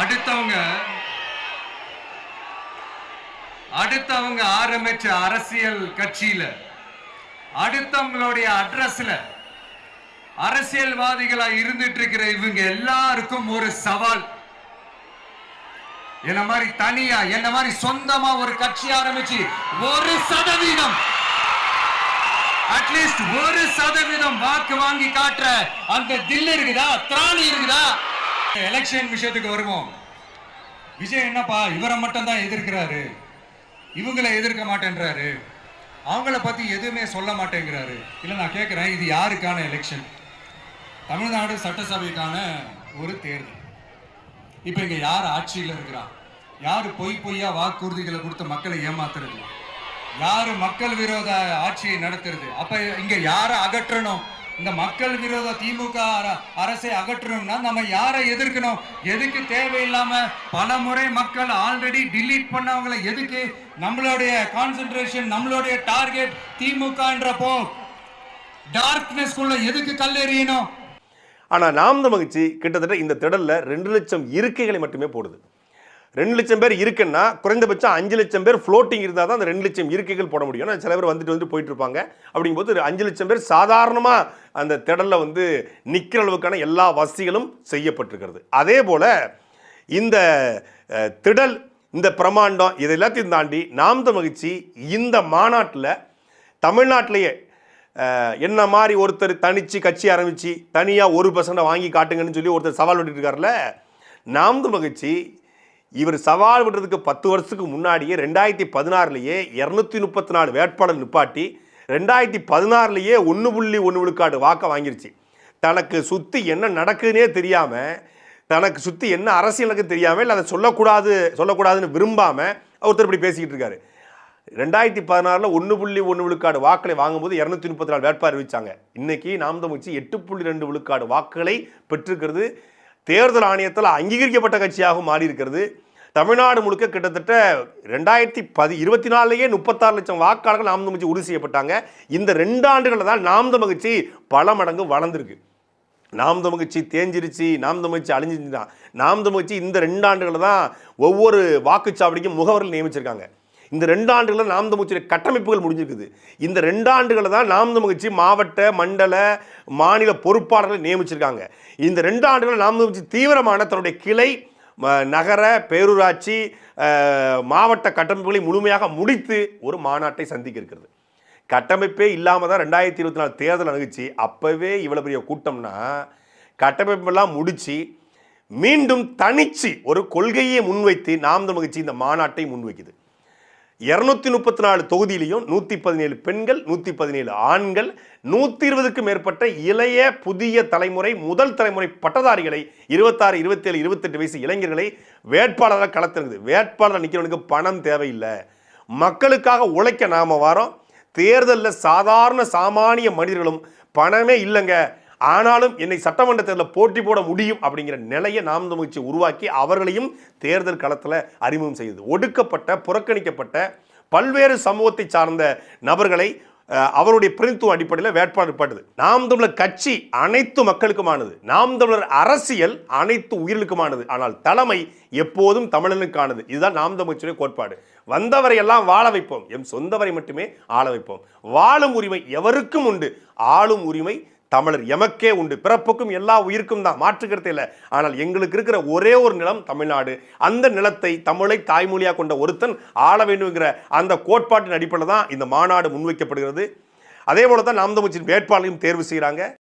அடுத்தவங்க ஆரம்பிச்ச அரசியல் கட்சியில அடுத்தவங்களுடைய அட்ரஸ்ல அரசியல்வாதிகளா இருந்துட்டு இருக்கிற இவங்க எல்லாருக்கும் ஒரு சவால். என்ன மாதிரி தனியா என்ன மாதிரி சொந்தமா ஒரு கட்சி ஆரம்பிச்சு 1% அட்லீஸ்ட் 1% வாக்கு வாங்கி காட்டுற அந்த தில் இருக்குதா, திராணி இருக்குதா? எலெக்ஷன் விஷயத்துக்கு வருவோம். விஜய் என்னப்பா இவரை மட்டும் தான் எதிர்க்கிறாரு, இவங்களை எதிர்க்க மாட்டேன்றாரு, அவங்கள பத்தி எதுவுமே சொல்ல மாட்டேங்கிறாரு. இல்ல நான் கேட்கிறேன், இது யாருக்கான எலெக்ஷன்? தமிழ்நாடு சட்டசபைக்கான ஒரு தேர்தல். இப்ப இங்க யார் ஆட்சியில் இருக்கிறா? யாரு பொய்யா வாக்குறுதிகளை கொடுத்து மக்களை ஏமாத்துறது? யாரு மக்கள் விரோத ஆட்சியை நடத்துறது? அப்ப இங்க யாரை அகற்றணும்? இந்த மக்கள் விரோத திமுக அரசை அகற்றணும்னா நம்ம யாரை எதிர்க்கணும்? எதுக்கு தேவையில்லாம பல முறை மக்கள் ஆல்ரெடி டிலீட் பண்ணவங்களை எதுக்கு நம்மளுடைய கான்சென்ட்ரேஷன், நம்மளுடைய டார்கெட் திமுகன்றப்போ டார்க்னஸ் குள்ள எதுக்கு கல்லெறியணும்? ஆனா நாம் தமிழர் கட்சி கிட்டத்தட்ட இந்த திடல்ல 2 லட்சம் இருக்கைகளை மட்டுமே போடுது. 2 லட்சம் பேர் இருக்குன்னா குறைந்தபட்சம் 5 லட்சம் பேர் ஃப்ளோட்டிங் இருந்தால் தான் அந்த 2 லட்சம் இருக்கைகள் போட முடியும். சில பேர் வந்துட்டு போயிட்டு இருப்பாங்க. அப்படிங்கும்போது 5 லட்சம் பேர் சாதாரணமாக அந்த திடலில் நிற்கிற அளவுக்கான எல்லா வசதிகளும் செய்யப்பட்டிருக்கிறது. அதே போல் இந்த திடல், இந்த பிரமாண்டம், இதை எல்லாத்தையும் தாண்டி நாம் தமிழர் கட்சி இந்த மாநாட்டில் தமிழ்நாட்டிலேயே என்ன மாதிரி ஒருத்தர் தனிச்சு கட்சி ஆரம்பித்து தனியாக 1% வாங்கி காட்டுங்கன்னு சொல்லி ஒருத்தர் சவால் விட்டுட்டு இருக்காருல்ல, நாம் தமிழர் கட்சி இவர் சவால் விடுறதுக்கு 10 வருஷத்துக்கு முன்னாடியே 2016 234 வேட்பாளர் நிப்பாட்டி 2016 1.1 விழுக்காடு வாக்க வாங்கிருச்சு. தனக்கு சுற்றி என்ன நடக்குதுன்னே தெரியாமல், தனக்கு சுற்றி என்ன அரசியல் நடக்குது தெரியாமல், இல்லை அதை சொல்லக்கூடாதுன்னு விரும்பாமல் ஒருத்தர் இப்படி பேசிக்கிட்டு இருக்காரு. 2016 1.1 விழுக்காடு வாக்களை வாங்கும்போது 234 வேட்பாளர் அறிவிச்சாங்க. இன்னைக்கு நாம் தமிழர் கட்சி 8.2 விழுக்காடு வாக்குகளை பெற்றிருக்கிறது. தேர்தல் ஆணையத்தால் அங்கீகரிக்கப்பட்ட கட்சியாக மாறி இருக்கிறது. தமிழ்நாடு முழுக்க கிட்டத்தட்ட 2024 36 லட்சம் வாக்காளர்கள் நாம் தமிழர் கட்சி உறுதி செய்யப்பட்டாங்க. இந்த 2 ஆண்டுகளில் தான் நாம் தமிழர் கட்சி பல மடங்கு வளர்ந்துருக்கு. நாம் தமிழர் கட்சி தேஞ்சிருச்சு, நாம் தமிழர் கட்சி அழிஞ்சிருச்சுதான். நாம் தமிழர் கட்சி இந்த 2 ஆண்டுகளில் தான் ஒவ்வொரு வாக்குச்சாவடிக்கும் முகவர்கள் நியமிச்சிருக்காங்க. இந்த 2 ஆண்டுகளில் நாம் தமிழர் கட்சியுடைய கட்டமைப்புகள் முடிஞ்சிருக்குது. இந்த 2 ஆண்டுகளில் தான் நாம் தமிழர் கட்சி மாவட்ட, மண்டல, மாநில பொறுப்பாளர்களை நியமிச்சிருக்காங்க. இந்த 2 ஆண்டுகளில் நாம் தமிழர் கட்சி தீவிரமான தன்னுடைய கிளை, நகர, பேரூராட்சி, மாவட்ட கட்டமைப்புகளை முழுமையாக முடித்து ஒரு மாநாட்டை சந்திக்க இருக்கிறது. கட்டமைப்பே இல்லாமல் தான் 2024 தேர்தல் அணுகுச்சு. அப்போவே இவ்வளோ பெரிய கூட்டம்னா கட்டமைப்பெல்லாம் முடித்து மீண்டும் தனிச்சு ஒரு கொள்கையை முன்வைத்து நாம் தமிழர் கட்சி இந்த மாநாட்டை முன்வைக்குது. 234 தொகுதியிலையும் 117 பெண்கள், 117 ஆண்கள், 120க்கும் மேற்பட்ட இளைய புதிய தலைமுறை, முதல் தலைமுறை பட்டதாரிகளை 26, 27, 28 வயசு இளைஞர்களை வேட்பாளராக களத்திருக்குது. வேட்பாளர் நிற்கிறவனுக்கு பணம் தேவையில்லை, மக்களுக்காக உழைக்க நாம வரோம். தேர்தலில் சாதாரண சாமானிய மனிதர்களும் பணமே இல்லைங்க, ஆனாலும் என்னை சட்டமன்ற தேர்தலில் போட்டி போட முடியும் அப்படிங்கிற நிலையை நாம் தமிழர் கட்சி உருவாக்கி அவர்களையும் தேர்தல் களத்தில் அறிமுகம் செய்யுது. ஒடுக்கப்பட்ட, புறக்கணிக்கப்பட்ட பல்வேறு சமூகத்தை சார்ந்த நபர்களை அவருடைய பிரதித்துவ அடிப்படையில் வேட்பாளர் நிப்பாட்டுது. நாம் தமிழர் கட்சி அனைத்து மக்களுக்குமானது, நாம் தமிழர் அரசியல் அனைத்து உயிர்களுக்குமானது, ஆனால் தலைமை எப்போதும் தமிழனுக்கானது. இதுதான் நாம் தமிழர் கட்சியுடைய கோட்பாடு. வந்தவரை எல்லாம் வாழ வைப்போம், எம் சொந்தவரை மட்டுமே ஆள வைப்போம். வாழும் உரிமை எவருக்கும் உண்டு, ஆளும் உரிமை தமிழர் எமக்கே உண்டு. பிறப்புக்கும் எல்லா உயிருக்கும் தான், மாற்றுக்கிறதே இல்லை. ஆனால் எங்களுக்கு இருக்கிற ஒரே ஒரு நிலம் தமிழ்நாடு. அந்த நிலத்தை தமிழை தாய்மொழியாக கொண்ட ஒருத்தன் ஆள வேண்டும்ங்கிற அந்த கோட்பாட்டின் அடிப்படையில் தான் இந்த மாநாடு முன்வைக்கப்படுகிறது. அதே போல தான் நாம் தமிழர் கட்சியின் வேட்பாளரையும் தேர்வு செய்கிறாங்க.